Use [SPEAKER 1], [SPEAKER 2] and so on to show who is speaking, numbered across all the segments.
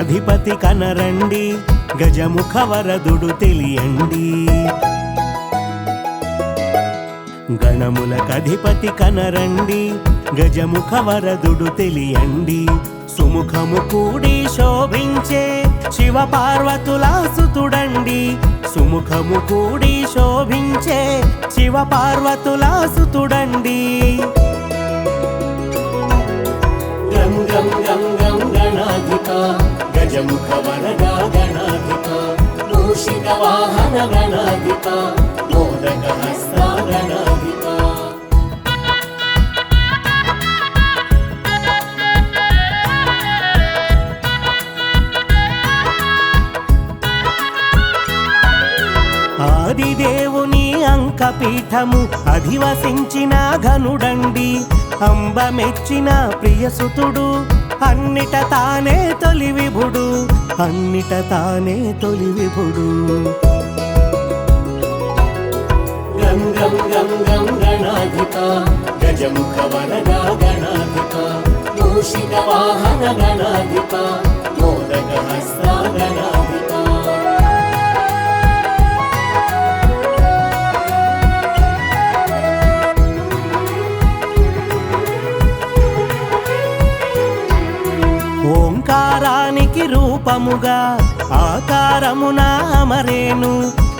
[SPEAKER 1] అధిపతి కనరండి, గజముఖ వరదుడు తెలియండి. గణములకధిపతి కనరండి, గజముఖ వరదుడు తెలియండి. సుముఖము కూడి శోభించే శివ పార్వతుల సుతుడండి. సుముఖము కూడి శోభించే శివ పార్వతుల సుతుడండి. గం గం గం గం గణాధిప, గజముఖ వరద గణాధిప, మూషిక వాహన గణాధిప, మోదక హస్త గణాధిప. ఆదిదేవుని అంకపీఠము అధివసించిన ఘనుడండి. అంబ మెచ్చిన ప్రియసుతుడు, అన్నిట తానే తొలి విభుడు, అన్నిట తానే తొలి విభుడు. గం గం గం గం గణాధిప, గజముఖ వరద గణాధిప, మూషిక వాహన గణాధిప, మోదక హస్త గణాధిప. ఓంకారానికి రూపముగా ఆకారమున అమరేను.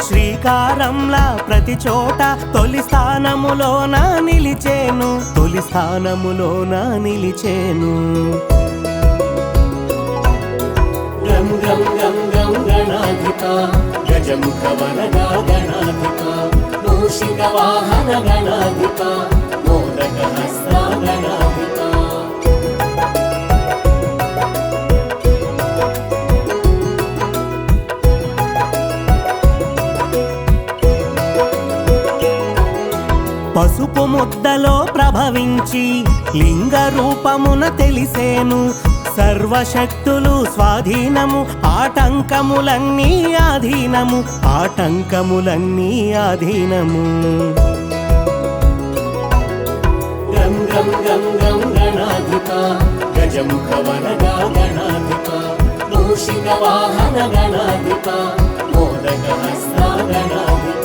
[SPEAKER 1] శ్రీకారంలా ప్రతి చోట తొలి స్థానములోన నిలిచేను, తొలి స్థానములోన నిలిచేను. గం గం గం గం గణాధిప, గజముఖ వరద గణాధిప, మూషిక వాహన గణాధిప, మోదక హస్త గణాధిప. పసుపు ముద్దలో ప్రభవించి లింగ రూపమున తెలిసేను. సర్వశక్తులు స్వాధీనము, ఆటంకములన్నీ ఆధీనము, ఆటంకములన్నీ ఆధీనము. గం గం గం గం గణాధిప, గజముఖ వరద గణాధిప, మూషిక వాహన గణాధిప, మోదక హస్త గణాధిప.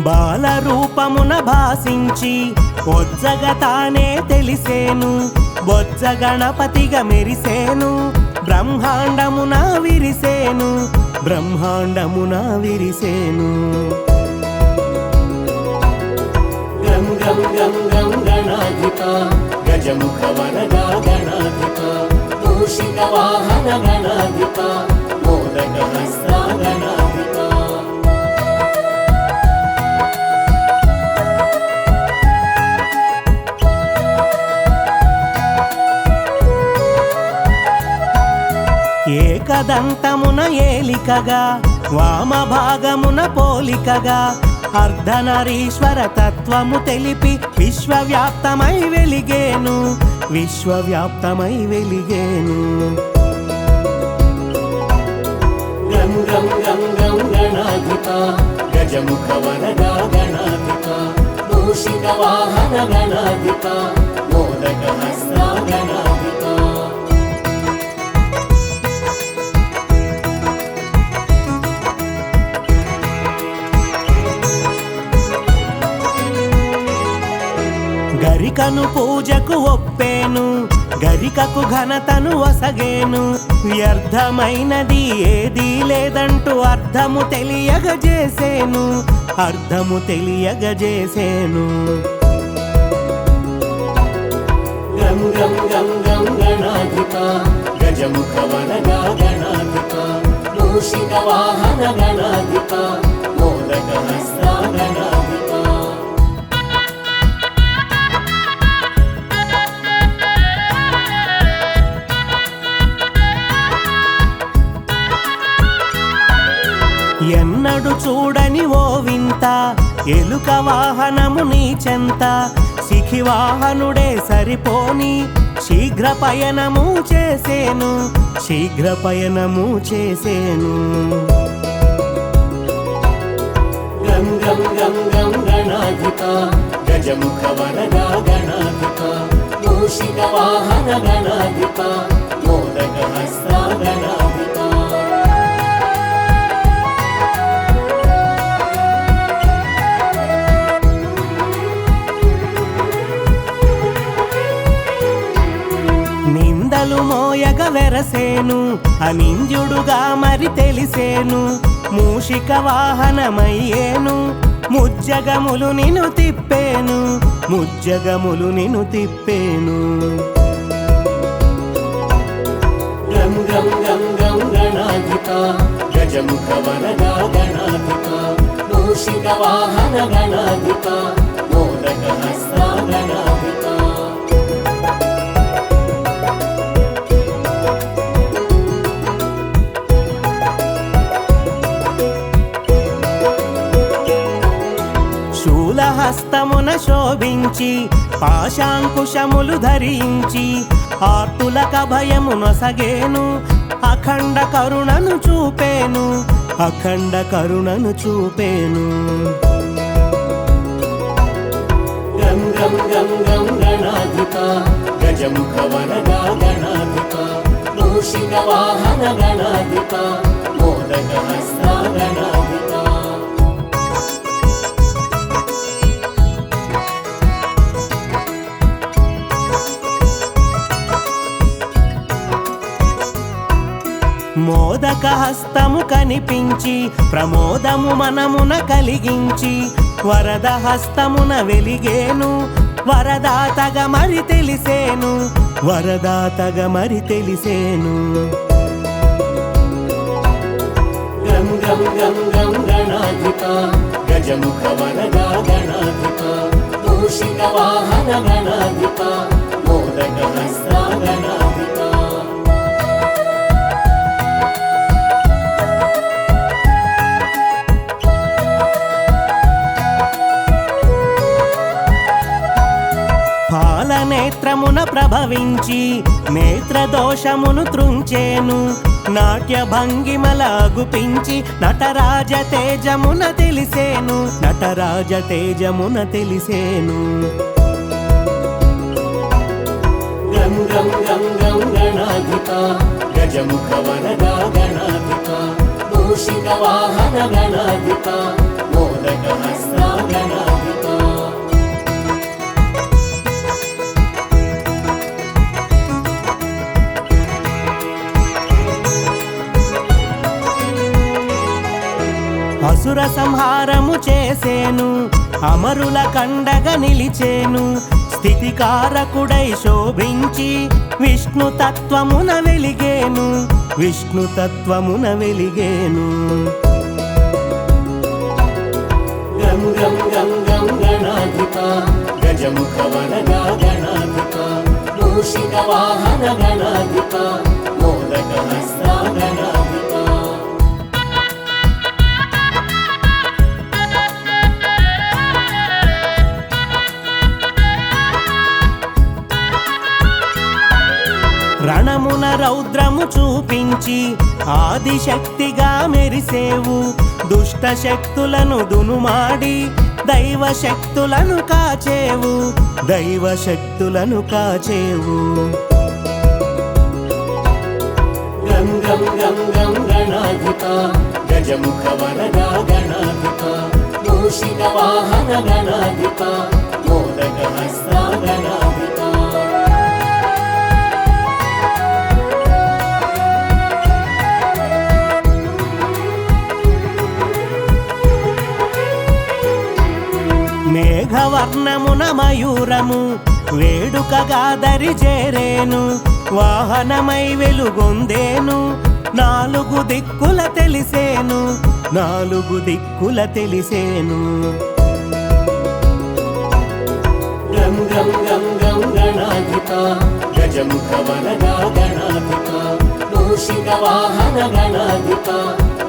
[SPEAKER 1] బాల రూపమున భాసించి బొజ్జగ తానే తెలిసేను. బొజ్జ గణపతిగా మెరిసేను, బ్రహ్మాండమున విరిసేను, బ్రహ్మాండమున విరిసేను. గం గం గం గం గణాధిప, గజముఖ వరద గణాధిప, మూషిక వాహన గణాధిప, మోదక హస్త గణాధిప. ఏకదంతమున ఏలికగా, వామభాగమున పోలికగా, అర్ధనరీశ్వర తత్వము తెలిపి విశ్వవ్యాప్తమై వెలిగేను, విశ్వవ్యాప్తమై వెలిగేను. గం గం గం గం గణాధిప, గజముఖ వరద గణాధిప, మూషిక వాహన గణాధిప, మోదక హస్త గణాధిప. గరికను పూజకు ఒప్పేను, గరికకు ఘనతను వసగేను. వ్యర్థమైనది ఏదీ లేదంటూ అర్థము తెలియగజేసేను, అర్థము తెలియగజేసేను. గం గం గం గం గణాధిప, గజముఖ వరద గణాధిప, మూషిక వాహన గణాధిప, మోదక హస్త గణాధిప. ఎన్నడు చూడని ఓ వింత ఎలుక వాహనము నీ చెంత, శిఖి వాహనుడే సరిపోని శీఘ్ర పయనము చేసేను, శీఘ్ర పయనము చేసేను. గం గం గం గణాధిప గజముఖ వరదా గణాధిప మూషిక వాహన గణాధిప మోదక హస్త గణాధిప నిందలు మోయగ వెరసేను అనింజుడుగా మరి తెలిసేను మూషిక వాహనమయ్యేను ముజ్జగములు నిను తిప్పేను ముజ్జగములు నిను తిప్పేను గం గం గం గం గణాధిప గజముఖ వరదా గణాధిప మూషిక వాహన గణాధిప మోదక హస్త గణాధిప హస్తమున శోభించి పాశాంకుశములు ధరించి ఆర్తులక భయమునొసగేను అఖండ కరుణను చూపేను అఖండ కరుణను చూపేను గం గం గం గం గణాధిప గజముఖ వరదా గణాధిప మూషిక వాహన గణాధిప మోదక హస్త గణాధిప మోదక హస్తము కనిపించి ప్రమోదము మనమున కలిగించి వరద హస్తమున వెలిగేను వరదాతగా మరి తెలిసేను వరదాతగా మరి తెలిసేను గం గం గం గం గణాధిప గజముఖ వరదా గణాధిప మూషిక వాహన గణాధిప మోదక హస్త గణాధిప పాలనేత్రమున ప్రభవించి నేత్రదోషమును త్రుంచేను నాట్య భంగిమల గుపించి నటరాజ తేజమున తెలిసేను నటరాజ తేజమున తెలిసేను గం గం గం గం గణాధిప గజముఖ వరదా గణాధిప మూషిక వాహన గణాధిప మోదక హస్త గణాధిప అసుర సంహారము చేసేను అమరుల కండగా నిలిచేను స్థితికారకుడై శోభించి విష్ణు తత్వమున వెలిగేను విష్ణు తత్వమున వెలిగేను గం గం గం గం గణాధిప గజముఖ వరదా గణాధిప మూషిక వాహన గణాధిప మోదక హస్త గణాధిప రణమున రౌద్రము చూపించి ఆదిశక్తిగా మెరిసేవు దుష్ట శక్తులను దునుమాడి దైవ శక్తులను కాచేవు దైవ శక్తులను కాచేవు గం గం గం గం గణాధిప గజముఖ వరదా గణాధిప మూషిక వాహన గణాధిప మోదక హస్త గణాధిప మేఘవర్ణమున మయూరము వేడుకగా దరిజేరేను వాహనమై వెలుగొందేను నాలుగు దిక్కుల తెలిసేను నాలుగు దిక్కుల తెలిసేను గం గం గం గం గణాధిప గజముఖ వరదా గణాధిప మూషిక వాహన గణాధిప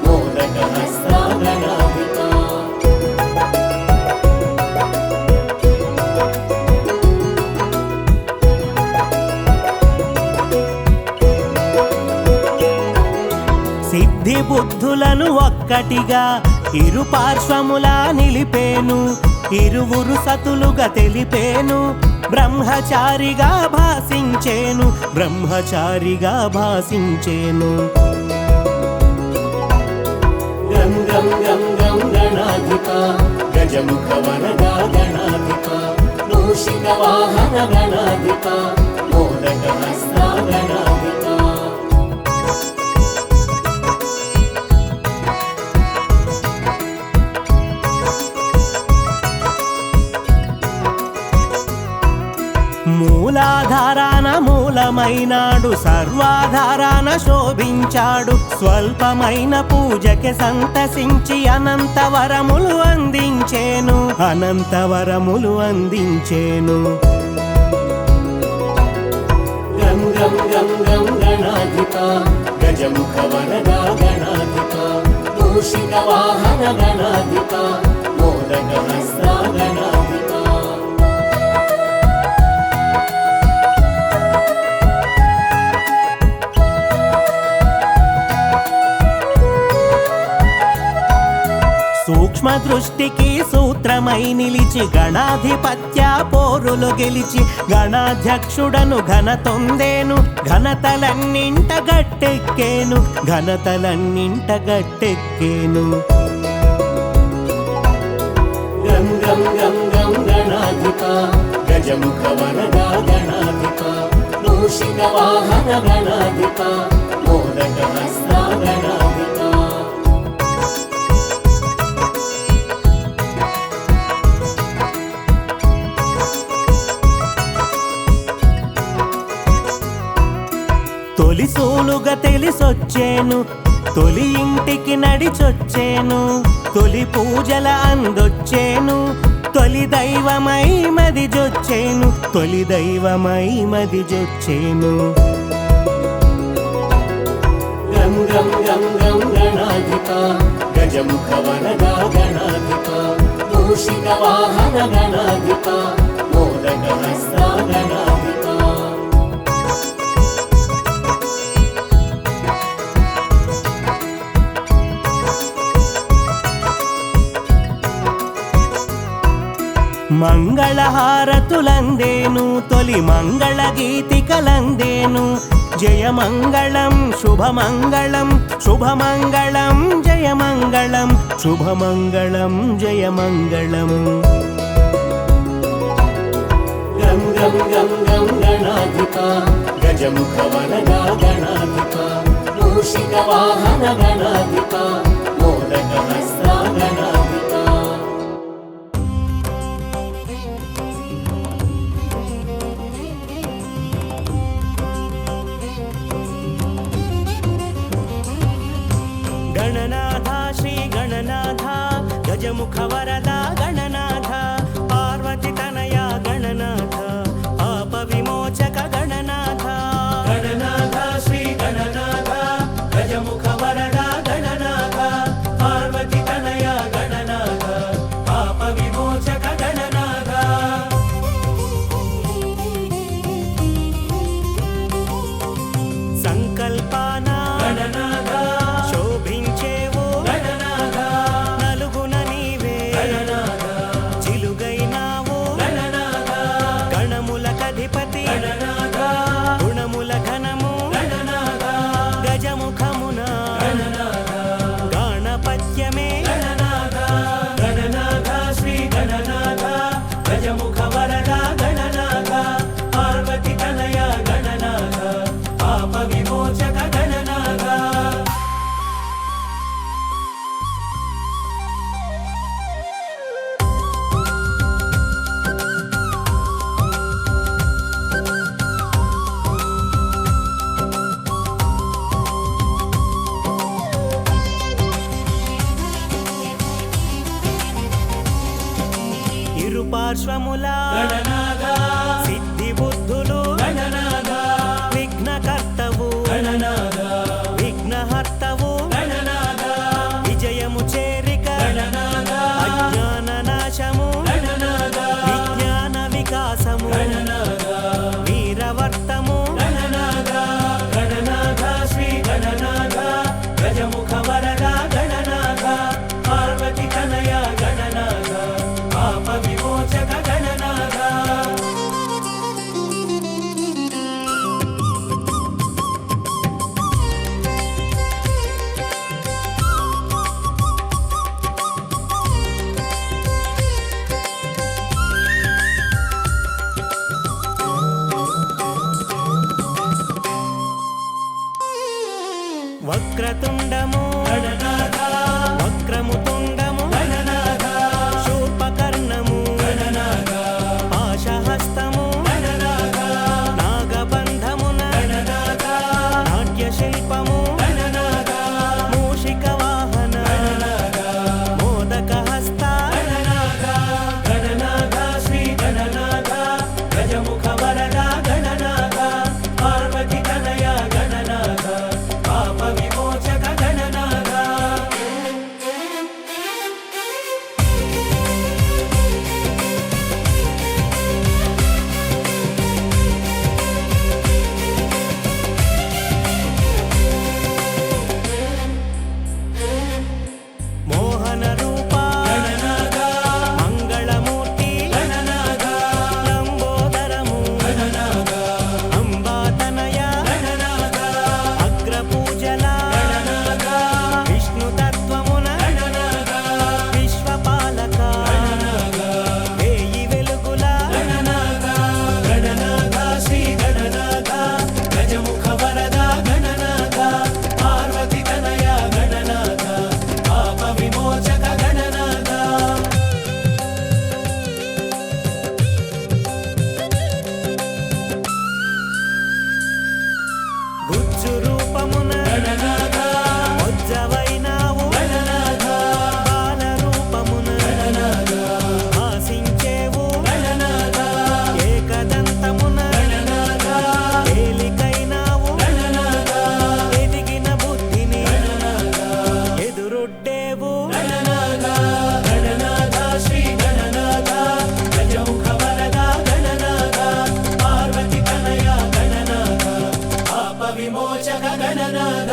[SPEAKER 1] మోదక హస్త గణాధిప సిద్ధి బుద్ధులను ఒక్కటిగా
[SPEAKER 2] ఇరు పార్శ్వములా నిలిపేను ఇరువురు సతులుగా తెలిపేను బ్రహ్మచారిగా భాసించేను బ్రహ్మచారిగా భాసించేను
[SPEAKER 1] గం గం గం గం గణాధిప గజముఖ వరదా గణాధిప మూషిక వాహన గణాధిప మోదక హస్త గణాధిప
[SPEAKER 2] మూలాధారాన మూలమైనాడు సర్వాధారాన శోభించాడు స్వల్పమైన పూజకి సంతసించి అనంత వరములు అందించేను అనంత వరములు అందించేను
[SPEAKER 1] గం గం గం గం గణాధిప గజముఖ వరదా గణాధిప మూషిక వాహన గణాధిప మోదక హస్త గణాధిప
[SPEAKER 2] సూక్ష్మ దృష్టికి సూత్రమై నిలిచి గణాధిపత్య పోరులు గెలిచి గణాధ్యక్షుడను ఘనతొందేను ఘనతలన్నింట గట్టెక్కేను ఘనతలన్నింట గట్టెక్కేను
[SPEAKER 1] గం గం గం గం గణాధిప గజముఖ వరదా గణాధిప మూషిక వాహన గణాధిప మోదక హస్త గణాధిప
[SPEAKER 2] తొలి సోలుగా తెలిసొచ్చేను తొలి ఇంటికి నడిచొచ్చేను తొలి పూజల అందొచ్చేను తొలి దైవమై మదిజొచ్చేను తొలి దైవమై మదిజొచ్చేను
[SPEAKER 1] గం గం గం గం గణాధిప గజముఖ వరదా గణాధిప మూషిక వాహన గణాధిప మోదక హస్త గణాధిప
[SPEAKER 2] మంగళహారతులందేను తొలి మంగళ గీతికలందేను జయమంగళం శుభమంగళం శుభమంగళం జయమంగళం శుభమంగళం జయమంగళం
[SPEAKER 1] గం గం గం గం గణాధిప గజముఖ వరదా గణాధిప మూషిక వాహన గణాధిప మోదక హస్త గణాధిప
[SPEAKER 2] గణనాథ శ్రీ గణనాథ గజముఖ వరదా గణనాథ పార్వతి తనయ గణనాథ పాప విమోచక గణనాథ
[SPEAKER 1] గణనాథ శ్రీ గణనాథ గజముఖ వరదా గణనాథ పార్వతి తనయ గణనాథ పాప విమోచక గణనాథ
[SPEAKER 2] సంకల్పాన
[SPEAKER 1] గణనాథ
[SPEAKER 2] శోభించేవు
[SPEAKER 1] గణనాథ
[SPEAKER 2] నలుగున నీవే
[SPEAKER 1] గణనాథ
[SPEAKER 2] చిలుగైనావు
[SPEAKER 1] గణనాథ
[SPEAKER 2] గణములకధిపతి
[SPEAKER 1] గణనాథ
[SPEAKER 2] గుణముల ఘనము
[SPEAKER 1] గణనాథ
[SPEAKER 2] గజముఖమున
[SPEAKER 1] గణనాథ
[SPEAKER 2] గణపత్యమే
[SPEAKER 1] గణనాథ గణనాథ శ్రీ గణనాథ గజముఖ వరదా గణనాథ పార్వతి తనయ గణనాథ పాప విమోచక గణనాథ
[SPEAKER 2] ఇరు పార్శ్వముల
[SPEAKER 1] గణనాథ
[SPEAKER 2] సిద్ధి బుద్ధులు
[SPEAKER 1] గణనాథ
[SPEAKER 2] విఘ్నకర్తవు
[SPEAKER 1] గణనాథ
[SPEAKER 2] విఘ్నహర్తవు
[SPEAKER 1] గణనాథ
[SPEAKER 2] విజయము చేరిక
[SPEAKER 1] గణనాథ
[SPEAKER 2] అజ్ఞాన నాశము
[SPEAKER 1] గణనాథ
[SPEAKER 2] విజ్ఞాన వికాసము
[SPEAKER 1] గణనాథ
[SPEAKER 2] వీరవర్తము
[SPEAKER 1] గణనాథ గణనాథ శ్రీ గణనాథ గజముఖ వరదా గణనాథ పార్వతి
[SPEAKER 2] వక్రతుండము
[SPEAKER 1] గణనాథ
[SPEAKER 2] వక్రము తుండము
[SPEAKER 1] గణనాథ
[SPEAKER 2] శూర్పకర్ణము
[SPEAKER 1] గణనాథ
[SPEAKER 2] పాశహస్తము
[SPEAKER 1] గణనాథ
[SPEAKER 2] నాగబంధమున
[SPEAKER 1] గణనాథ
[SPEAKER 2] నాట్య శిల్పము
[SPEAKER 1] గణనాథ
[SPEAKER 2] మూషిక వాహన
[SPEAKER 1] గణనాథ
[SPEAKER 2] మోదక హస్త
[SPEAKER 1] గణనాథ గణనాథ శ్రీ గణనాథ గజముఖ వరద గణనాథ పార్వతి తనయ గణనాథ పాప విమోచక గణనాథ
[SPEAKER 2] మోహన రూప
[SPEAKER 1] గణనాథ
[SPEAKER 2] మంగళమూర్తి
[SPEAKER 1] గణనాథ
[SPEAKER 2] లంబోదరము
[SPEAKER 1] గణనాథ
[SPEAKER 2] అంబాతనయ
[SPEAKER 1] గణనాథ
[SPEAKER 2] అగ్రపూజల
[SPEAKER 1] గణనాథ
[SPEAKER 2] విష్ణుతత్వమున
[SPEAKER 1] గణనాథ
[SPEAKER 2] విశ్వపాలక
[SPEAKER 1] గణనాథ
[SPEAKER 2] వేయి వెలుగుల
[SPEAKER 1] గణనాథ గణనాథ శ్రీ గణనాథ గజముఖ వరద గణనాథ పార్వతి తనయ గణనాథ పాప విమోచక గణనాథ
[SPEAKER 2] గుజ్జు రూపమున
[SPEAKER 1] గణనాథ
[SPEAKER 2] ఉజ్జవైనావు
[SPEAKER 1] గణనాథ
[SPEAKER 2] బాల రూపమున
[SPEAKER 1] గణనాథ
[SPEAKER 2] ఆశించేవు
[SPEAKER 1] గణనాథ
[SPEAKER 2] ఏకదంతమున
[SPEAKER 1] గణనాథ
[SPEAKER 2] తేలికైనావు
[SPEAKER 1] గణనాథ
[SPEAKER 2] ఎదిగిన బుద్ధిని
[SPEAKER 1] గణనాథ
[SPEAKER 2] ఎదురొడ్డేవు
[SPEAKER 1] గణనాథ గణనాథ శ్రీ గణనాథ గజముఖ వరద గణనాథ పార్వతి తనయ గణనాథ పాప విమోచక గణనాథ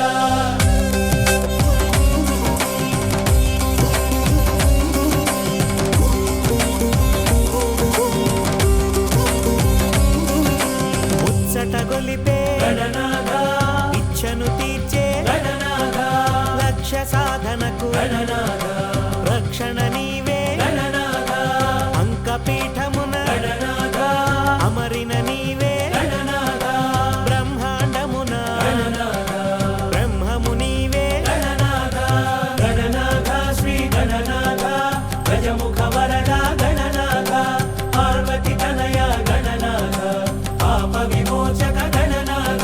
[SPEAKER 2] ముచ్చట గొలిపే
[SPEAKER 1] గణనాథ
[SPEAKER 2] ఇచ్చను తీర్చే
[SPEAKER 1] గణనాథ
[SPEAKER 2] లక్ష్య సాధనకు
[SPEAKER 1] గణనాథ
[SPEAKER 2] రక్షణ నీవే
[SPEAKER 1] గణనాథ
[SPEAKER 2] అంకపీఠమున
[SPEAKER 1] గణనాథ
[SPEAKER 2] అమరిన నీవే
[SPEAKER 1] గణనాథ
[SPEAKER 2] బ్రహ్మాండమున
[SPEAKER 1] గణనాథ
[SPEAKER 2] బ్రహ్మము నీవే
[SPEAKER 1] గణనాథ గణనాథ శ్రీ గణనాథ గజముఖ వరద గణనాథ పార్వతి తనయ గణనాథ పాప విమోచక గణనాథ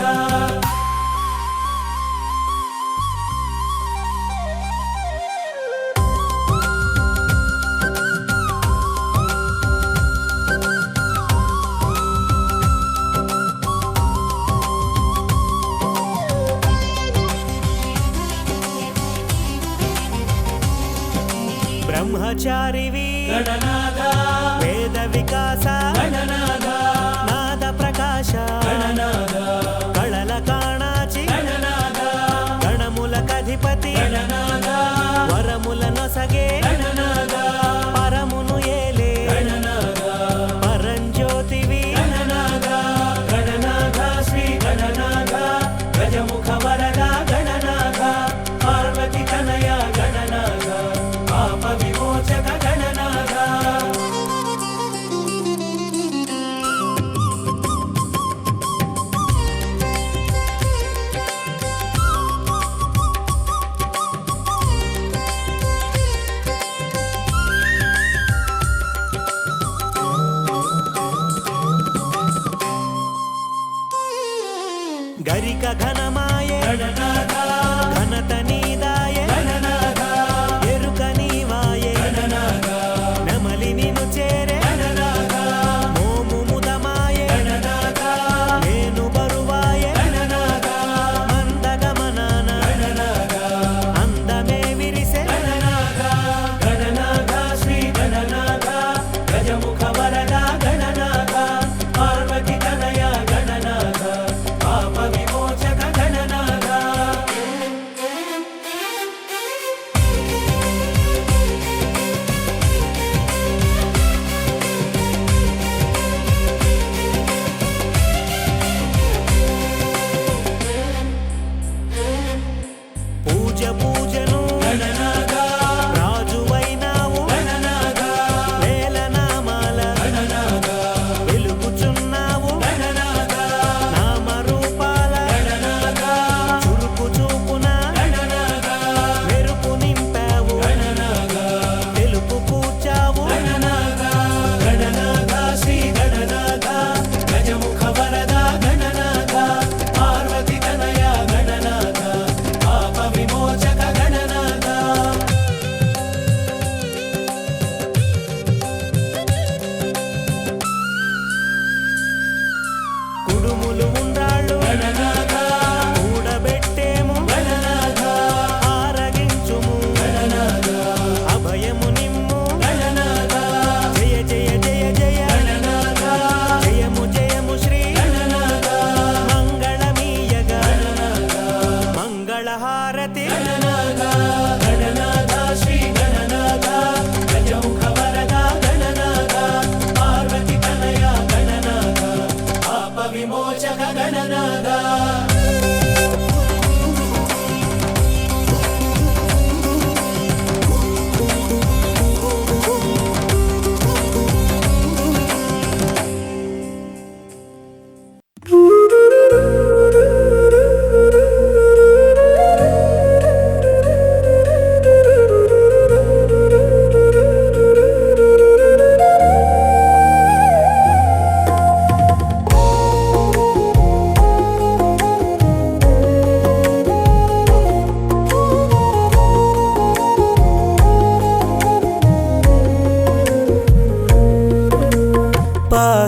[SPEAKER 2] బ్రహ్మచారివి
[SPEAKER 1] గణనాథ
[SPEAKER 2] వేద వికాస
[SPEAKER 1] గణనాథ
[SPEAKER 2] నాద ప్రకాశ
[SPEAKER 1] గణనాథ
[SPEAKER 2] కళల కాణాచి
[SPEAKER 1] గణనాథ
[SPEAKER 2] గణములకధిపతి
[SPEAKER 1] గణనాథ
[SPEAKER 2] వరముల నొసగే
[SPEAKER 1] గణనాథ
[SPEAKER 2] పరమును ఏలే
[SPEAKER 1] గణనాథ
[SPEAKER 2] పరంజ్యోతివి
[SPEAKER 1] గణనాథ గణనాథ శ్రీ గణనాథ గజముఖ వరద గణనాథ పార్వతి తనయ గణనాథ పాప విమోచక గణనాథ
[SPEAKER 2] గరిక ఘనమాయే
[SPEAKER 1] గణనాథ
[SPEAKER 2] ఘనత నీదాయే
[SPEAKER 1] గణనాథ
[SPEAKER 2] ఎరుక నీవాయే
[SPEAKER 1] గణనాథ
[SPEAKER 2] నెమలి నిను చేరే
[SPEAKER 1] గణనాథ
[SPEAKER 2] మోము ముదమాయే
[SPEAKER 1] గణనాథ
[SPEAKER 2] నేను బరువాయే
[SPEAKER 1] గణనాథ
[SPEAKER 2] మందగమనాన
[SPEAKER 1] గణనాథ
[SPEAKER 2] అందమే విరిసే
[SPEAKER 1] గణనాథ గణనాథ శ్రీ గణనాథ గజముఖ వరద గణనాథ పార్వతి తనయ గణనాథ పాప విమోచక గణనాథ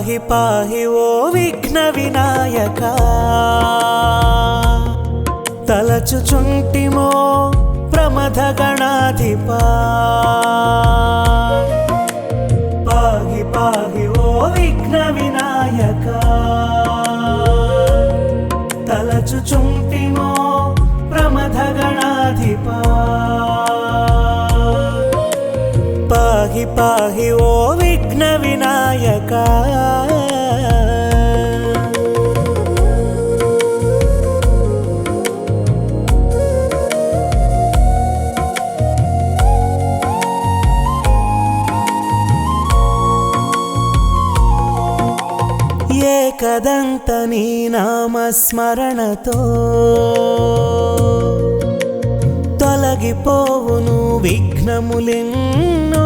[SPEAKER 2] పాహి పాహి ఓ విఘ్న వినాయక తలచుచుంటిమో ప్రమథ గణాధిపా పాహి పాహి ఓ విఘ్న వినాయక తలచుచుంటిమో ప్రమథ గణాధిపా పాహి పాహి ఓ విఘ్న వినాయక ఏకదంత నీ నామస్మరణతో తొలగిపోవును విఘ్నములెన్నో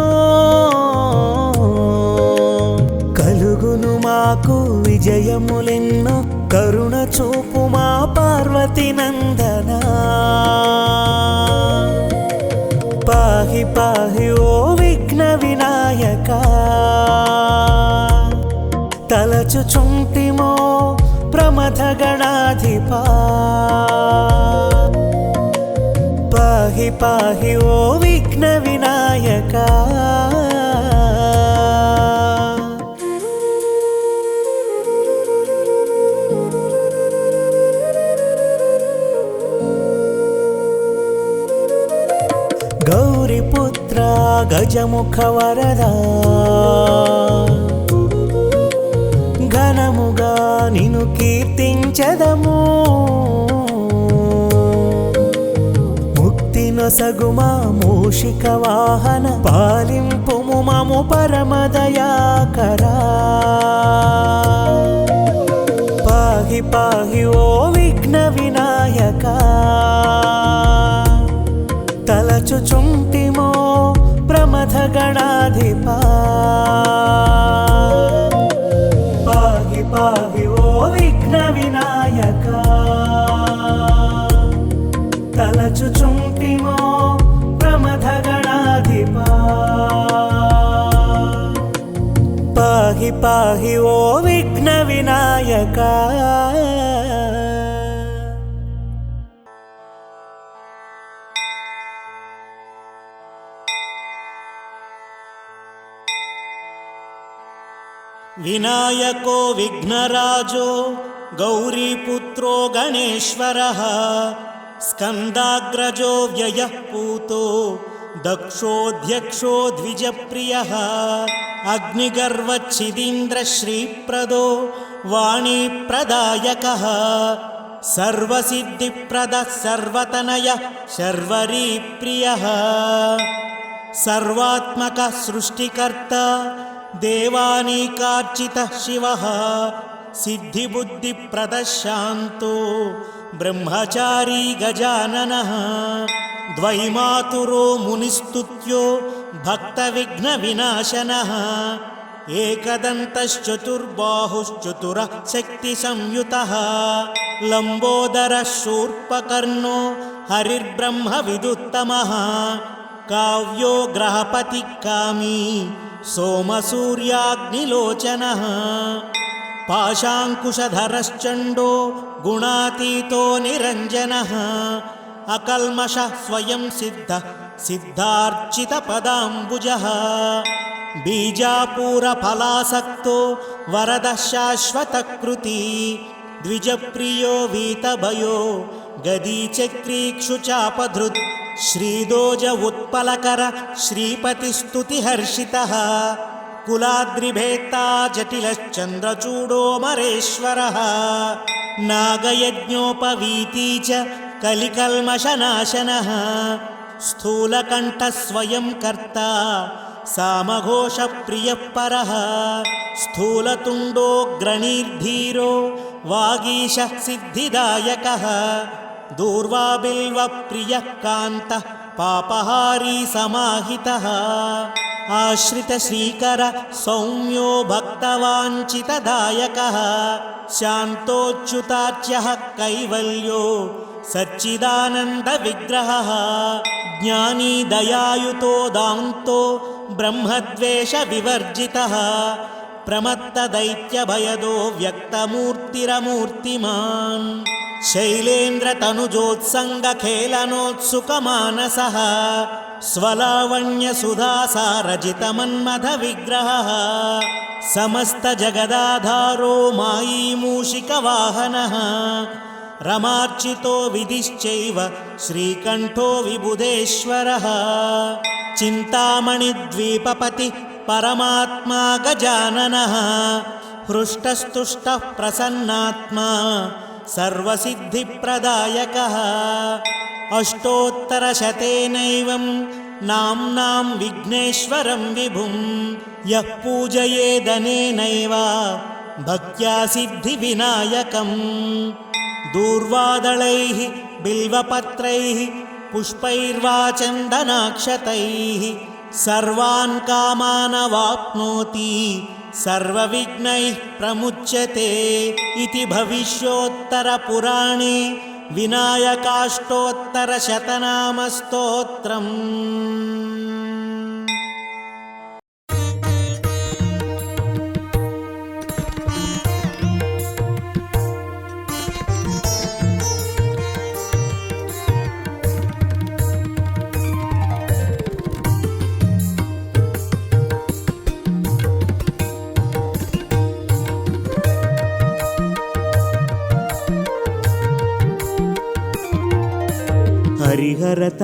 [SPEAKER 2] కలుగును మాకు విజయములెన్నో కరుణ చూపు మా పార్వతి నందన పాహి పాహి ఓ విఘ్న వినాయక తలచుచుంటిమో ప్రమథ గణాధిపా పాహి పాహి ఓ విఘ్న వినాయక గౌరీపుత్ర గజముఖ వరదా ఘనముగా నిను కీర్తించదము ముక్తి నొసగుమా మూషిక వాహన పాలింపుము మము పరమదయాకరా పాహి పాహి ఓ విఘ్న వినాయక తలచుచుంటిమో ప్రమథ గణాధిపా పాహి పాహి ఓ విఘ్న వినాయక తలచుచుంటిమో ప్రమథ గణాధిపా పాహి పాహి ఓ విఘ్న వినాయక వినాయకో విఘ్నరాజో గౌరీపుత్రో గణేశ్వరః స్కందాగ్రజో వ్యయః పూతో దక్షోధ్యక్షో ద్విజప్రియః అగ్నిగర్వచ్ఛిదీంద్రశ్రీప్రదో వాణీప్రదాయకః సర్వసిద్ధిప్రదః సర్వతనయః శర్వరీప్రియః సర్వాత్మక సృష్టికర్త దేవానీకార్చిత శివః సిద్ధిబుద్ధిప్రదః శాంతో బ్రహ్మచారీ గజాననః ద్వైమాతురో మునిస్తుత్యో భక్తవిఘ్న వినాశనః ఏకదంతశ్చతుర్బాహుశ్చతురః శక్తి సంయుతః లంబోదరః శూర్పకర్ణో హరిర్బ్రహ్మ విదుత్తమః కావ్యో గ్రహపతి కామీ సోమసూర్యాగ్నిలోచనః పాశాంకుశధరశ్చండో గుణాతీతో నిరంజనః అకల్మషః స్వయం సిద్ధ సిద్ధార్చిత పదాంబుజః బీజాపూర ఫలాసక్తో వరద శాశ్వతకృతి ద్విజప్రియో వీతభయో గదీచక్రీక్షుచాపధృత్ శ్రీదోజ ఉత్పలకర శ్రీపతిస్తుతిహర్షితః కులాద్రిభేత్తా జటిలశ్చంద్రచూడోమరేశ్వరः నాగయజ్ఞోపవీతీ చ కలికల్మషనాశనः స్థూలకంఠ స్వయం కర్త సామఘోషప్రియఃపరः స్థూలతుండోగ్రణీర్ధీరో వాగీశ సిద్ధిదాయకः దూర్వాబిల్వప్రియః కాంతః పాపహారీ సమాహితः ఆశ్రితశ్రీకర సౌమ్యో భక్తవాంఛితదాయకः శాంతోచ్యుతార్చ్యః కైవల్యో సచ్చిదానందవిగ్రహः జ్ఞానీ దయాయుతో దాంతో బ్రహ్మద్వేష వివర్జితः प्रमत्तदैत्यभयदो व्यक्तमूर्तिरमूर्तिमान् शैलेन्द्रतनुजोत्सङ्गखेलनोत्सुकमानसः स्वलावण्यसुधासारजितमन्मथविग्रहः समस्तजगदाधारो मायीमूषिकवाहनः रमार्चितो विधिश्चैव श्रीकण्ठो विबुधेश्वरः चिन्तामणिद्वीपपति परमात्मा गजाननः हृष्टस्तुष्टः प्रसन्नात्मा सर्वसिद्धिप्रदायकः अष्टोत्तरशतेनैवं नाम्नां विघ्नेश्वरं विभुं यः पूजयेदनेनैव भक्त्या सिद्धिविनायकम् दूर्वादलैः बिल्वपत्रैः पुष्पैर्वा चन्दनाक्षतैः सर्वान् कामानवाप्नोति सर्वविघ्नैः प्रमुच्यते इति भविष्योत्तरपुराणे विनायकाष्टोत्तरशतनामस्तोत्रम्।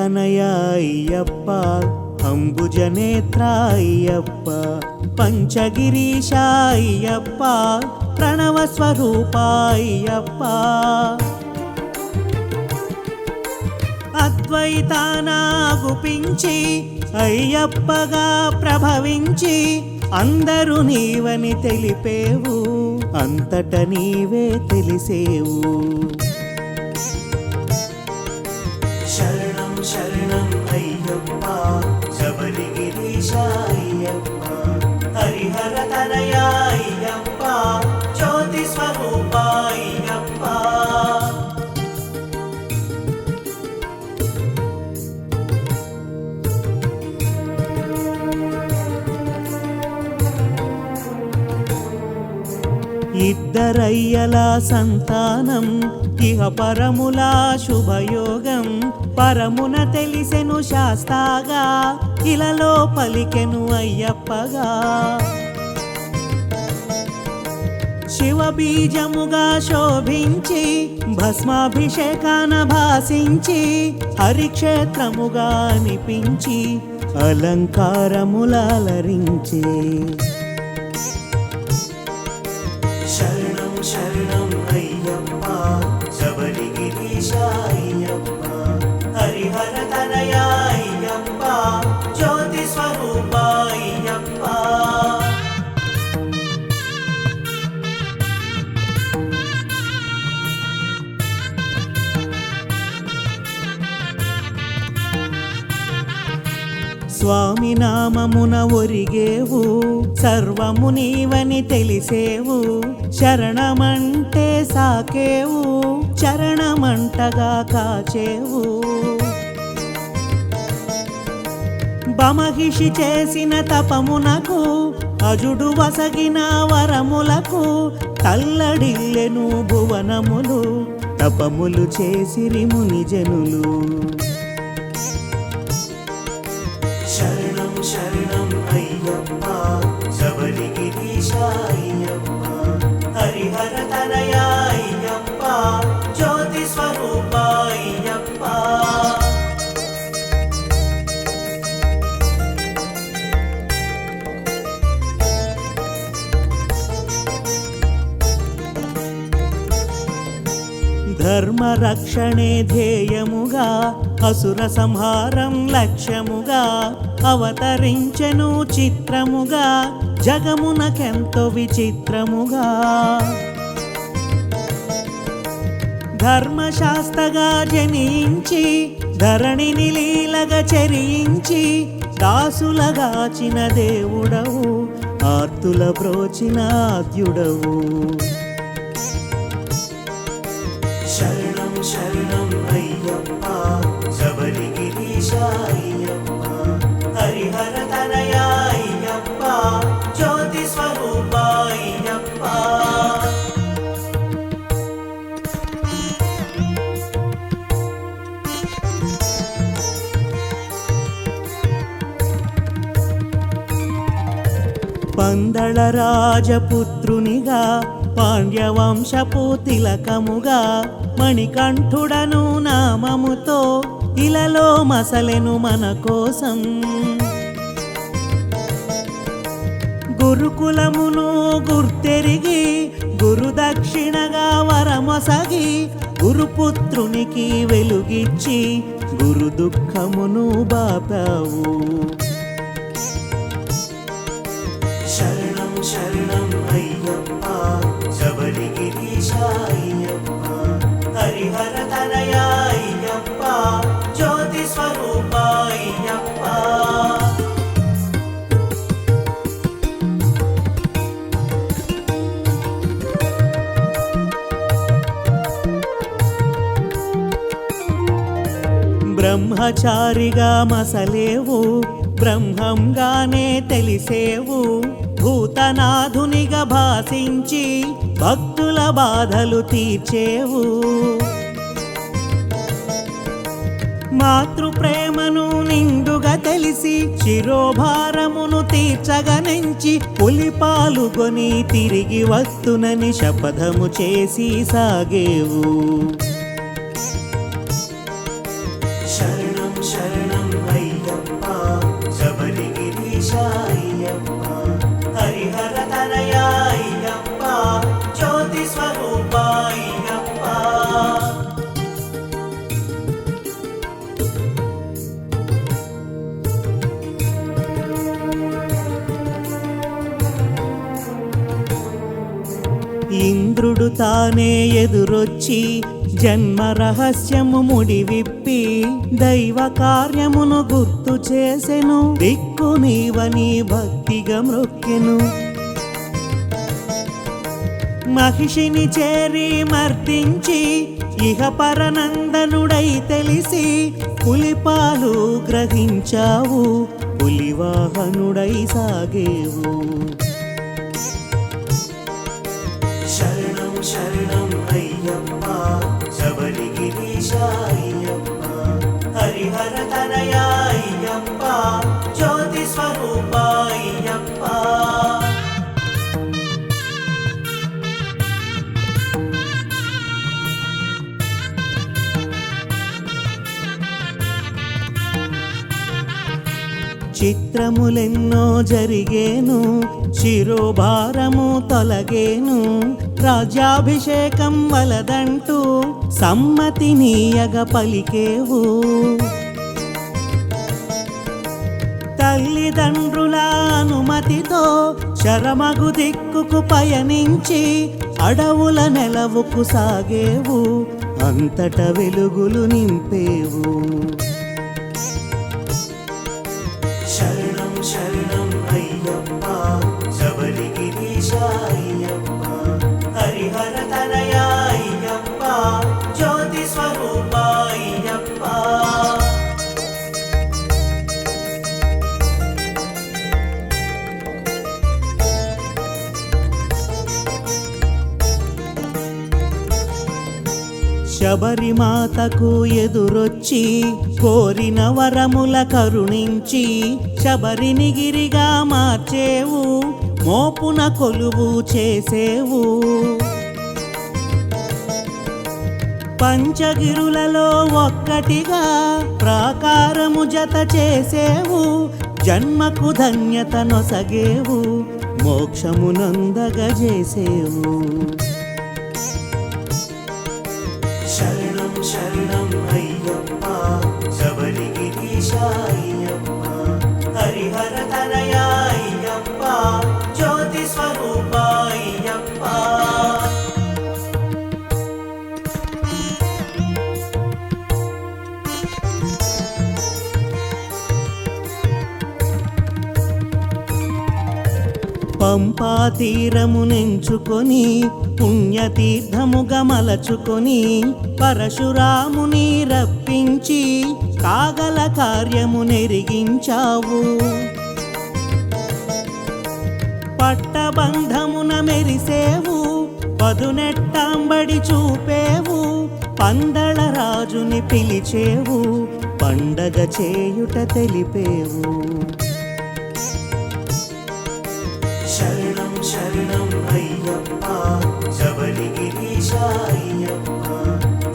[SPEAKER 2] हरिहरतनयाय्यप्प अम्बुजनेत्राय्यप्प पञ्चगिरीशाय्यप्प प्रणवस्वरूपाय्यप्प అద్వైతానాగుపించి అయ్యప్పగా ప్రభవించి అందరూ నీవని తెలిపేవు అంతట నీవే తెలిసేవు శరణం శరణం అయ్యప్ప శబరిగిరీశ అయ్యప్ప హరిహర తనయ అయ్యప్ప జ్యోతి స్వరూప అయ్యప్ప ఇద్దరయ్యల సంతానం ఇహ పరములా శుభయోగం పరమున తెలిసెను శాస్తాగా ఇలలో పలికెను అయ్యప్పగా శివబీజముగా శోభించి భస్మాభిషేకాన భాసించి హరిక్షేత్రముగా అనిపించి అలంకారములరించే శరణం శరణం అయ్యప్ప శబరిగిరీశ అయ్యప్ప హరిహర తనయ అయ్యప్ప జ్యోతి స్వరూప అయ్యప్ప స్వామి నామమున ఒరిగేవు సర్వము నీవని తెలిసేవు శరణమంటే సాకేవు చరణమంటగా కాచేవు బమహిషి చేసిన తపమునకు అజుడు వసగిన వరములకు తల్లడిల్లెను భువనములు తపములు చేసిరి మునిజనులు శరణం శరణం అయ్యప్ప శబరిగిరీశ అయ్యప్ప హరిహర తనయ అయ్యప్ప జ్యోతి స్వరూప అయ్యప్ప ధర్మ రక్షణే ధ్యేయముగా అసుర సంహారం లక్ష్యముగా అవతరించెను చిత్రముగా జగమునకెంతో విచిత్రముగా ధర్మశాస్త్రగా జనించి ధరణిని లీలగా చెరించి దాసులగాచిన దేవుడవు ఆర్తుల బ్రోచిన ఆద్యుడవు శరణం శరణం అయ్యప్ప శబరిగిరీశ అయ్యప్ప హరిహర తనయ అయ్యప్ప జ్యోతి స్వరూప పందళ రాజపుత్రునిగా పాండ్యవంశపు తిలకముగా మణికంఠుడను నామముతో ఇలలో మసలెను మన కోసం. గురుకులమును గుర్తెరిగి గురుదక్షిణగా వరమొసగి గురుపుత్రునికి వెలుగిచ్చి గురు దుఃఖమును బాపావు. శరణం శరణం అయ్యప్ప శబరిగిరీశ అయ్యప్ప, హరిహర తనయ అయ్యప్ప, జ్యోతి స్వరూప అయ్యప్ప. బ్రహ్మచారిగా మసలేవు, బ్రహ్మంగానే తెలిసేవు, భూతనాథునిగా భాసించి భక్తుల బాధలు తీర్చేవు. మాతృప్రేమను నిండుగా తెలిసి శిరోభారమును తీర్చగనెంచి పులి పాలుగొని తిరిగి వస్తునని శపథము చేసి సాగేవు. శరణం శరణం అయ్యప్ప శబరిగిరీశ అయ్యప్ప, హరిహర తనయ అయ్యప్ప, జ్యోతి స్వరూప అయ్యప్ప. ఇంద్రుడు తానే ఎదురొచ్చి జన్మ రహస్యము ముడివిప్పి దైవ కార్యమును గుర్తు చేసెను, దిక్కు నీవని భక్తిగా మ్రొక్కెను. మహిషిని చేరి మర్దించి ఇహ పరనందనుడై తెలిసి పులిపాలు గ్రహించావు, పులివాహనుడై సాగేవు. శరణం శరణం అయ్యప్ప శబరిగిరీశ అయ్యప్ప, హరిహర తనయ అయ్యప్ప, జ్యోతి స్వరూప అయ్యప్ప. చిత్రములెన్నో జరిగేను, శిరోభారము తొలగేను, రాజ్యాభిషేకం వలదంటూ సమ్మతినీయగ పలికేవు. తల్లిదండ్రుల అనుమతితో శరమగు దిక్కుకు పయనించి అడవుల నెలవుకు సాగేవు, అంతట వెలుగులు నింపేవు. శరణం శరణం అయ్యప్ప శబరిగిరీశ అయ్యప్ప, హరిహర తనయ అయ్యప్ప, జ్యోతి స్వరూప అయ్యప్ప. శబరిమాతకు ఎదురొచ్చి కోరిన వరముల కరుణించి శబరిని గిరిగా మార్చేవు, మోపున కొలువు చేసేవు. పంచగిరులలో ఒక్కటిగా ప్రాకారము జత చేసేవు, జన్మకు ధన్యత నొసగేవు, మోక్షమునందగజేసేవు. శరణం శరణం అయ్యప్ప శబరిగిరీశ అయ్యప్ప, హరిహర తనయ అయ్యప్ప, జ్యోతి స్వరూప అయ్యప్ప. పంపా తీరమునెంచుకొని పుణ్యతీర్థముగా మలచుకొని పరశురాముని రప్పించి కాగల కార్యము నెరిగించావు. పట్టబంధమున మెరిసేవు, పదునెట్టాంబడి చూపేవు, పందళ రాజుని పిలిచేవు, పండగ చేయుట తెలిపేవు. శరణం శరణం అయ్యప్ప శబరిగిరీశ అయ్యప్ప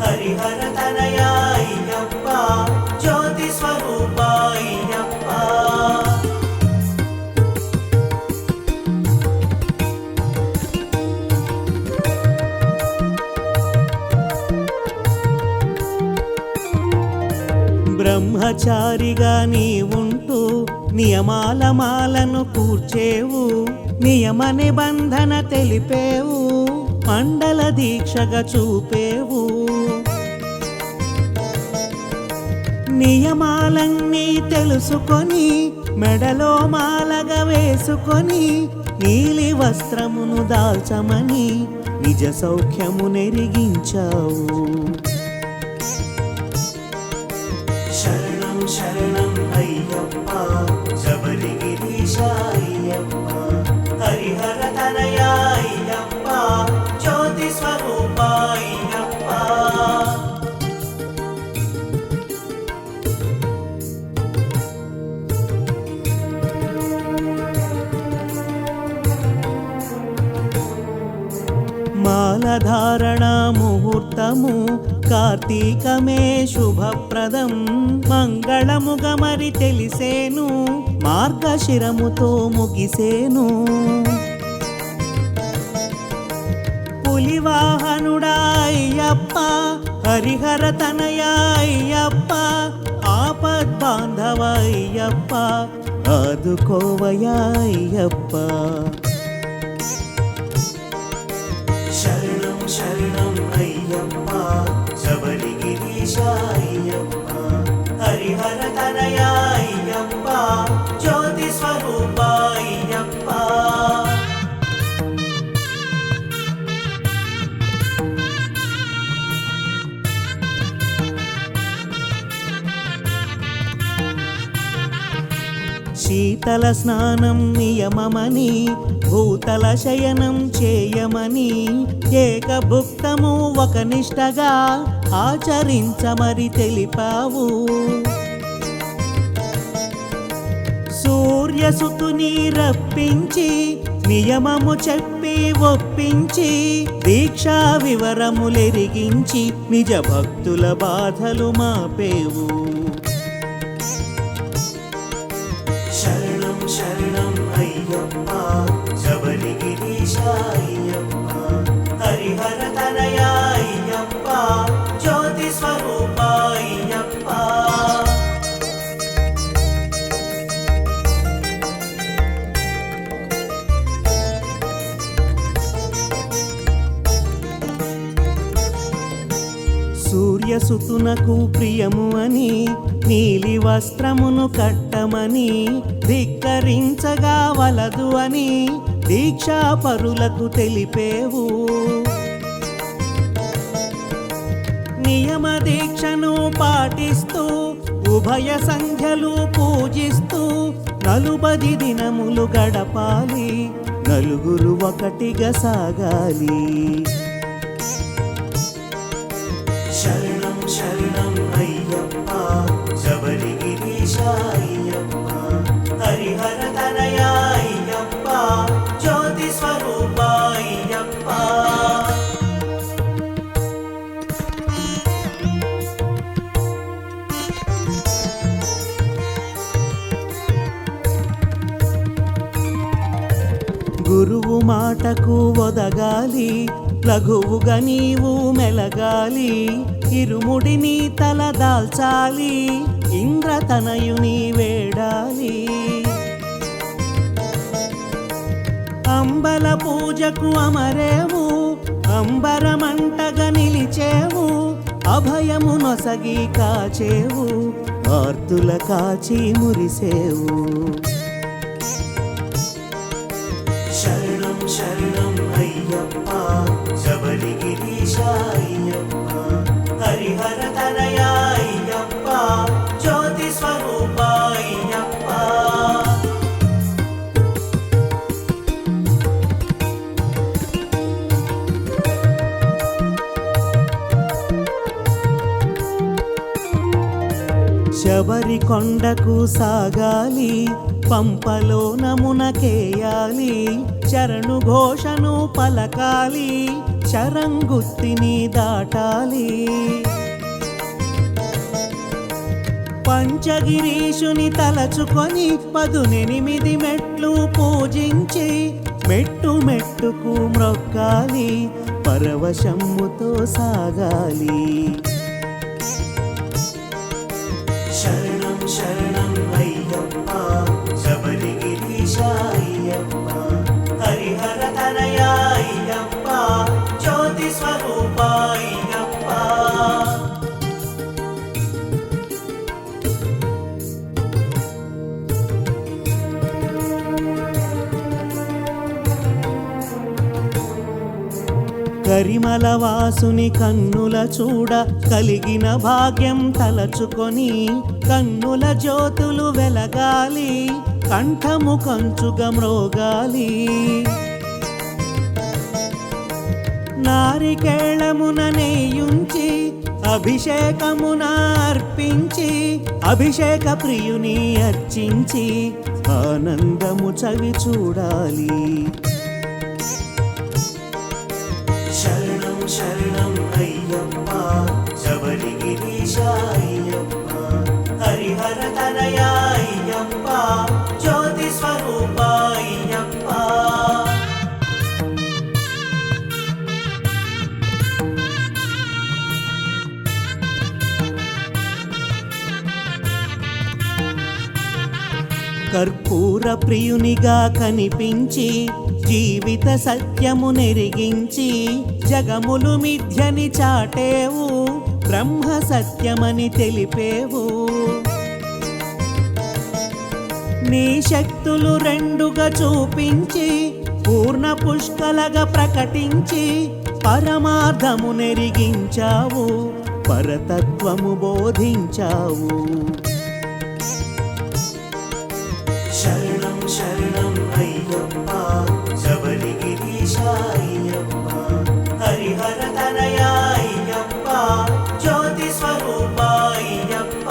[SPEAKER 2] హరిహర తనయ అయ్యప్ప జ్యోతి స్వరూప అయ్యప్ప. బ్రహ్మచారిగా నీవుంటూ నియమాల మాలను కూర్చేవు, నియమ నిబంధన తెలిపేవు, మండల దీక్షగా చూపేవు. నియమాలన్నీ తెలుసుకొని మెడలో మాలగా వేసుకొని నీలి వస్త్రమును దాల్చమని నిజ సౌఖ్యము నెరిగించావు. శరణం శరణం అయ్యప్ప శబరిగిరీశ అయ్యప్ప హరిహర తనయ అయ్యప్ప జ్యోతి స్వరూప అయ్యప్ప. మాలధారణ ముహూర్తము కార్తీకమే శుభప్రదం, మంగళముగా మరి తెలిసేను, మార్గశిరముతో ముగిసేను. పులివాహనుడా అయ్యప్ప హరిహర తనయ అయ్యప్ప ఆపద్బాంధవ అయ్యప్ప ఆదుకోవయా అయ్యప్ప. శరణం శరణం అయ్యప్ప శబరిగిరీశ అయ్యప్ప హరిహర తనయ అయ్యప్ప జ్యోతి స్వరూప అయ్యప్ప. శీతల స్నానం నియమమని భూతల శయనం చేయమని ఏకభుక్తము ఒక నిష్టగా ఆచరించమరి తెలిపావు. సూర్యసుతుని రప్పించి నియమము చెప్పి ఒప్పించి దీక్షా వివరములెరిగించి నిజ భక్తుల బాధలు మాపేవు. శరణం శరణం అయ్యప్ప శబరిగిరీశ అయ్యప్ప హరిహర తనయ అయ్యప్ప జ్యోతి స్వరూప అయ్యప్ప. సూర్యసుతునకు ప్రియము అని నీలి వస్త్రమును కట్టమని ధిక్కరించగా వలదు అని దీక్షా పరులకు తెలిపేవు. నియమ దీక్షను పాటిస్తూ ఉభయ సంఖ్యలు పూజిస్తూ 40 దినములు గడపాలి, నలుగురు ఒకటిగా సాగాలి. శరణం శరణం అయ్యప్ప శబరిగిరీశ అయ్యప్ప హరిహర తనయ అయ్యప్ప జ్యోతి స్వరూప అయ్యప్ప. గురువు మాటకు ఒదగాలి, లఘువుగా నీవు మెలగాలి, ఇరుముడిని తల దాల్చాలి, ఇంద్రతనయుని వేడాలి. అంబల పూజకు అమరేవు, అంబరమంటగా నిలిచేవు, అభయము నొసగి కాచేవు, ఆర్తుల కాచి మురిసేవు. శరణం శరణం అయ్యప్ప శబరిగిరీశ అయ్యప్ప హరిహర తనయ అయ్యప్ప జ్యోతి స్వరూప అయ్యప్ప. శబరి కొండకు సాగాలి, పంపలో నమునకేయాలి, శరణు ఘోషను పలకాలి, శరంగుత్తిని దాటాలి. పంచగిరీషుని తలచుకొని 18 మెట్లు పూజించి మెట్టు మెట్టుకు మ్రొక్కాలి, పరవశమ్ముతో సాగాలి. శరణం శరణం అయ్యప్ప శబరిగిరీశ అయ్యప్ప, హరిహర తనయ అయ్యప్ప, జ్యోతి స్వరూప అయ్యప్ప. కరిమల వాసుని కన్నుల చూడ కలిగిన భాగ్యం తలచుకొని కన్నుల జ్యోతులు వెలగాలి, కంఠము కంచుగా మ్రోగాలి. నారికేళమున నేయుంచి అభిషేకమున అర్పించి అభిషేక ప్రియుని అర్చించి ఆనందము చవి చూడాలి. శరణం శరణం అయ్యప్ప శబరిగిరీశ అయ్యప్ప, హరిహర తనయ అయ్యప్ప, జ్యోతి స్వరూప అయ్యప్ప. కర్పూర ప్రియునిగా కనిపించి జీవిత సత్యము నెరిగించి జగములు మిథ్యని చాటేవు, బ్రహ్మ సత్యమని తెలిపేవు. నీ శక్తులు రెండుగా చూపించి పూర్ణ పుష్కలగా ప్రకటించి పరమార్థము నెరిగించావు, పరతత్వము బోధించావు. శరణం శరణం అయ్యప్ప శబరిగిరీశ అయ్యప్ప, హరిహర తనయ అయ్యప్ప, జ్యోతి స్వరూప అయ్యప్ప.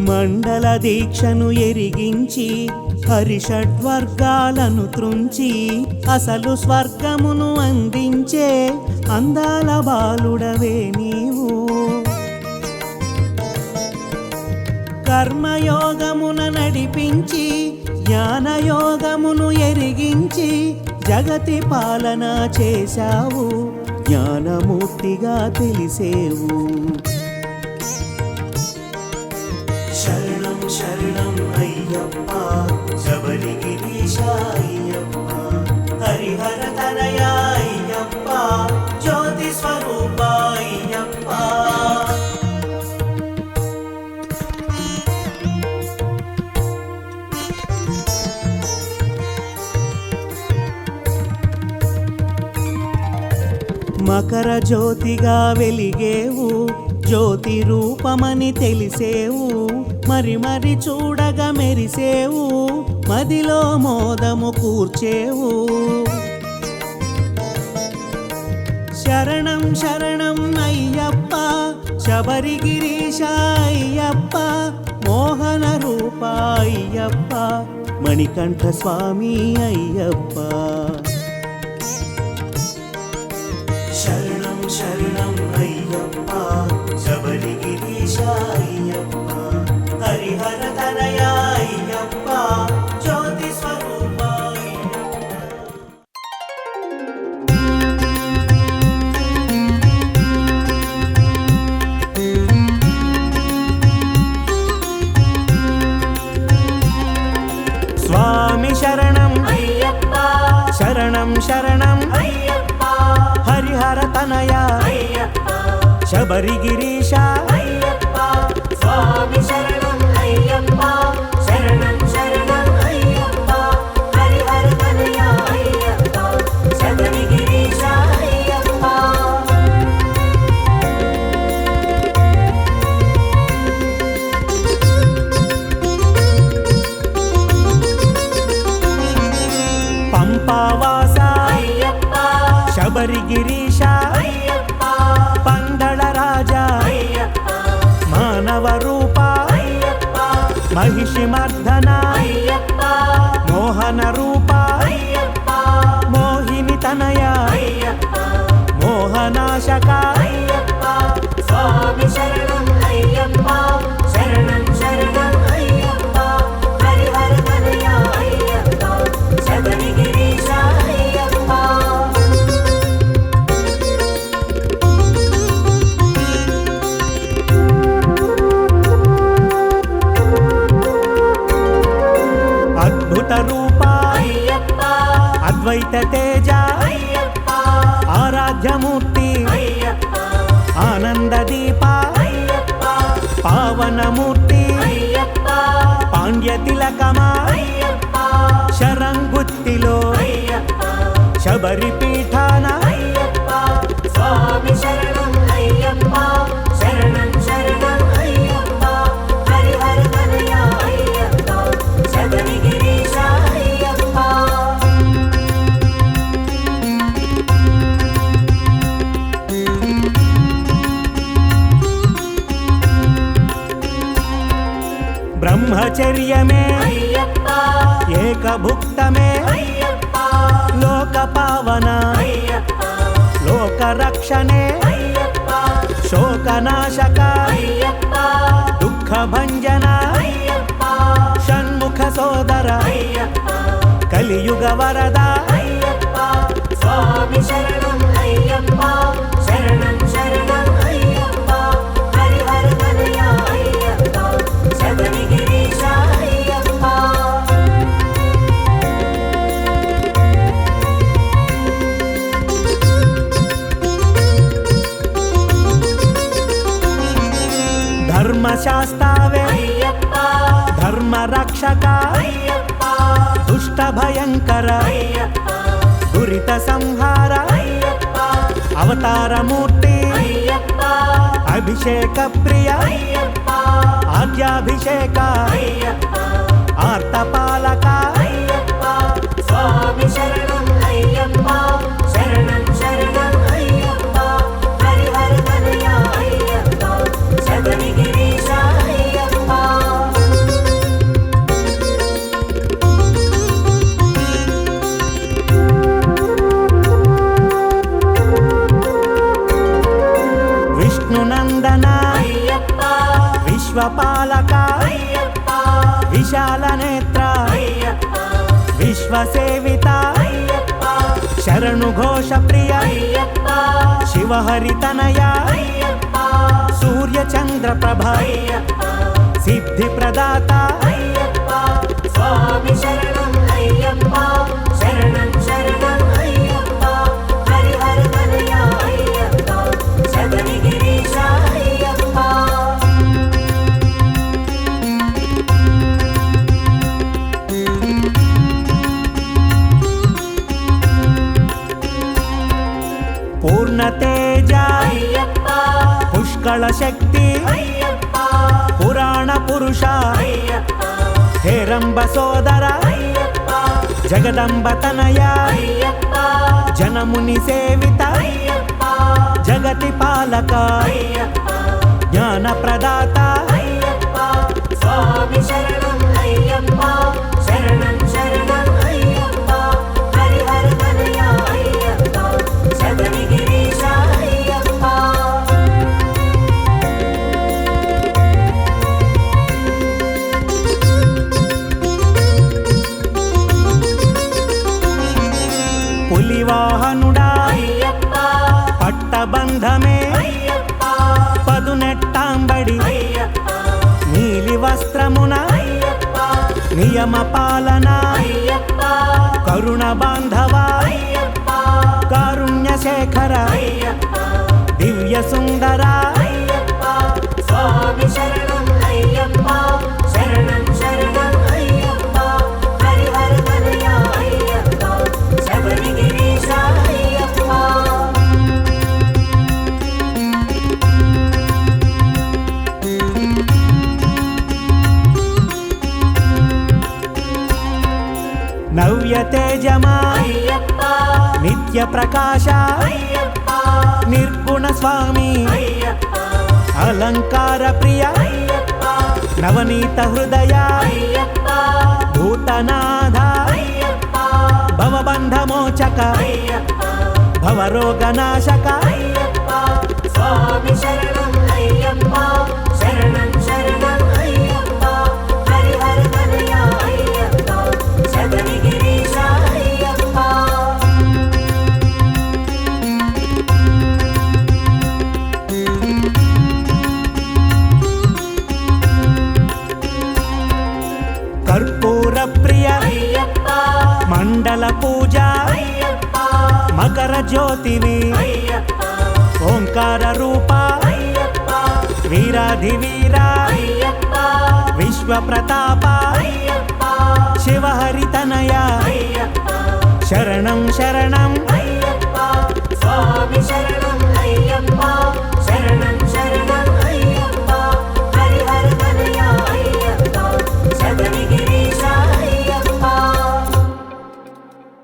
[SPEAKER 2] మండల దీక్షను ఎరిగించి హరిషడ్వర్గాలను త్రుంచి అసలు స్వర్గమును అందించే అందాల బాలుడవే నీవు. కర్మయోగమున నడిపించి జ్ఞానయోగమును ఎరిగించి జగతి పాలన చేశావు, జ్ఞానమూర్తిగా తెలిసేవు. శరణం శరణం అయ్యప్ప శబరిగిరీశ అయ్యప్ప, హరిహర తనయ అయ్యప్ప, జ్యోతి స్వరూప అయ్యప్ప. మకర జ్యోతిగా వెలిగేవు, జ్యోతి రూపమని తెలిసేవు, మరి మరి చూడగా మెరిసేవు, మదిలో మోదము కూర్చేవు. శరణం శరణం అయ్యప్ప శబరిగిరీశ అయ్యప్ప, మోహన రూప అయ్యప్ప, మణికంఠ స్వామి అయ్యప్ప. శరణం శరణం అయ్యప్ప శబరిగిరీశ అయ్యప్ప, హరిహర తనయ అయ్యప్ప, జ్యోతి స్వరూప అయ్యప్ప. స్వామి శరణం అయ్యప్ప, శరణం శరణం అయ్యప్ప, హరిహర తనయ అయ్యప్ప, శబరిగిరీశ అయ్యప్ప. స్వామి శరణం అయ్యప్ప, శరణం శరణం అయ్యప్ప, హరిహర తనయ అయ్యప్ప, శబరిగిరీశ అయ్యప్ప. పంపావాస అయ్యప్ప, శబరిగిరీశ महिषिमर्दन
[SPEAKER 1] అయ్యప్ప
[SPEAKER 2] मोहन रूप
[SPEAKER 1] అయ్యప్ప
[SPEAKER 2] मोहिनी तनय
[SPEAKER 1] అయ్యప్ప
[SPEAKER 2] मोहनाशक
[SPEAKER 1] అయ్యప్ప స్వామి శరణం అయ్యప్ప శరణం శరణం అయ్యప్ప హరిహర తనయ అయ్యప్ప శబరిగిరీశ అయ్యప్ప
[SPEAKER 2] अद्भुत रूप
[SPEAKER 1] అయ్యప్ప
[SPEAKER 2] अद्वैत तेज
[SPEAKER 1] అయ్యప్ప
[SPEAKER 2] आराध्यमूर्ति
[SPEAKER 1] అయ్యప్ప
[SPEAKER 2] आनंद दीप
[SPEAKER 1] అయ్యప్ప
[SPEAKER 2] पावनमूर्ति
[SPEAKER 1] అయ్యప్ప
[SPEAKER 2] पांड्य तिलकमा
[SPEAKER 1] అయ్యప్ప
[SPEAKER 2] शरंगुत्तिलो
[SPEAKER 1] అయ్యప్ప
[SPEAKER 2] शबरी पीठान
[SPEAKER 1] అయ్యప్ప స్వామి శరణం అయ్యప్ప శరణం శరణం అయ్యప్ప హరిహర తనయ అయ్యప్ప శబరిగిరీశ అయ్యప్ప
[SPEAKER 2] ब्रह्मचर्य में
[SPEAKER 1] అయ్యప్ప
[SPEAKER 2] एक भुक्त में
[SPEAKER 1] అయ్యప్ప
[SPEAKER 2] लोक पावन
[SPEAKER 1] అయ్యప్ప
[SPEAKER 2] लोक रक्षणे
[SPEAKER 1] అయ్యప్ప
[SPEAKER 2] शोकनाशक
[SPEAKER 1] అయ్యప్ప
[SPEAKER 2] दुःख भंजन
[SPEAKER 1] అయ్యప్ప
[SPEAKER 2] षण्मुख सोदर
[SPEAKER 1] అయ్యప్ప
[SPEAKER 2] कलियुग वरद
[SPEAKER 1] అయ్యప్ప స్వామి శరణం అయ్యప్ప శరణం శరణం అయ్యప్ప హరిహర తనయ అయ్యప్ప శబరిగిరీశ అయ్యప్ప
[SPEAKER 2] धर्मशास्तावे
[SPEAKER 1] అయ్యప్ప
[SPEAKER 2] धर्म रक्षक
[SPEAKER 1] అయ్యప్ప
[SPEAKER 2] दुष्ट भयंकर
[SPEAKER 1] అయ్యప్ప
[SPEAKER 2] दुरित संहार
[SPEAKER 1] అయ్యప్ప
[SPEAKER 2] अवतार मूर्ति
[SPEAKER 1] అయ్యప్ప
[SPEAKER 2] अभिषेक प्रिय
[SPEAKER 1] అయ్యప్ప
[SPEAKER 2] आद्याभिषेक
[SPEAKER 1] అయ్యప్ప
[SPEAKER 2] आर्तपालक
[SPEAKER 1] అయ్యప్ప స్వామి శరణం అయ్యప్ప శరణం శరణం అయ్యప్ప హరిహర తనయ అయ్యప్ప శబరిగిరీశ అయ్యప్ప
[SPEAKER 2] विष्णुनंदन
[SPEAKER 1] అయ్యప్ప
[SPEAKER 2] विश्वपालक
[SPEAKER 1] అయ్యప్ప
[SPEAKER 2] विशाल नेत्र
[SPEAKER 1] అయ్యప్ప
[SPEAKER 2] विश्वसेवित
[SPEAKER 1] అయ్యప్ప
[SPEAKER 2] शरणु घोष प्रिय
[SPEAKER 1] అయ్యప్ప
[SPEAKER 2] शिवहरितनय
[SPEAKER 1] అయ్యప్ప
[SPEAKER 2] सूर्य चंद्र प्रभ
[SPEAKER 1] అయ్యప్ప
[SPEAKER 2] सिद्धि प्रदाता
[SPEAKER 1] అయ్యప్ప స్వామి శరణం అయ్యప్ప శరణం శరణం అయ్యప్ప హరిహర తనయ అయ్యప్ప శబరిగిరీశ అయ్యప్ప
[SPEAKER 2] पूर्ण तेज
[SPEAKER 1] అయ్యప్ప
[SPEAKER 2] पुष्कल शक्ति
[SPEAKER 1] అయ్యప్ప
[SPEAKER 2] पुराण पुरुष
[SPEAKER 1] అయ్యప్ప
[SPEAKER 2] हेरंब सोदर
[SPEAKER 1] అయ్యప్ప
[SPEAKER 2] जगदंब तनय
[SPEAKER 1] అయ్యప్ప
[SPEAKER 2] जनमुनि सेवित
[SPEAKER 1] అయ్యప్ప
[SPEAKER 2] जगति पालक
[SPEAKER 1] అయ్యప్ప
[SPEAKER 2] ज्ञान प्रदाता
[SPEAKER 1] అయ్యప్ప స్వామి శరణం అయ్యప్ప శరణం శరణం అయ్యప్ప హరిహర తనయ అయ్యప్ప శబరిగిరీశ అయ్యప్ప
[SPEAKER 2] पुलिवाहनुडा
[SPEAKER 1] అయ్యప్ప
[SPEAKER 2] पट्टबंधमे
[SPEAKER 1] అయ్యప్ప
[SPEAKER 2] पदुनेट्टांबडि
[SPEAKER 1] అయ్యప్ప
[SPEAKER 2] नीलि वस्त्रमुन
[SPEAKER 1] అయ్యప్ప
[SPEAKER 2] नियम पालन
[SPEAKER 1] అయ్యప్ప
[SPEAKER 2] करुण बांधव
[SPEAKER 1] అయ్యప్ప
[SPEAKER 2] कारुण्य शेखर
[SPEAKER 1] అయ్యప్ప
[SPEAKER 2] दिव्य सुंदर
[SPEAKER 1] అయ్యప్ప స్వామి శరణం అయ్యప్ప శరణం శరణం అయ్యప్ప హరిహర తనయ అయ్యప్ప శబరిగిరీశ అయ్యప్ప
[SPEAKER 2] नव्य तेजमा
[SPEAKER 1] అయ్యప్ప
[SPEAKER 2] नित्य प्रकाश
[SPEAKER 1] అయ్యప్ప
[SPEAKER 2] निर्गुण स्वामी
[SPEAKER 1] అయ్యప్ప
[SPEAKER 2] अलंकार प्रिय
[SPEAKER 1] అయ్యప్ప
[SPEAKER 2] నవనీత హృదయ
[SPEAKER 1] అయ్యప్ప
[SPEAKER 2] భూతనాథ
[SPEAKER 1] అయ్యప్ప
[SPEAKER 2] భవబంధమోచక
[SPEAKER 1] అయ్యప్ప
[SPEAKER 2] భవరోగనాశక
[SPEAKER 1] అయ్యప్ప స్వామి శరణం అయ్యప్ప శరణం శరణం అయ్యప్ప హరిహర తనయ అయ్యప్ప శబరిగిరీశ అయ్యప్ప
[SPEAKER 2] కర్పూర ప్రియ
[SPEAKER 1] అయ్యప్ప
[SPEAKER 2] మండల పూజ
[SPEAKER 1] అయ్యప్ప
[SPEAKER 2] మకర జ్యోతివి
[SPEAKER 1] అయ్యప్ప
[SPEAKER 2] ఓంకార రూప
[SPEAKER 1] అయ్యప్ప
[SPEAKER 2] వీరాధివీర
[SPEAKER 1] అయ్యప్ప
[SPEAKER 2] విశ్వ ప్రతాప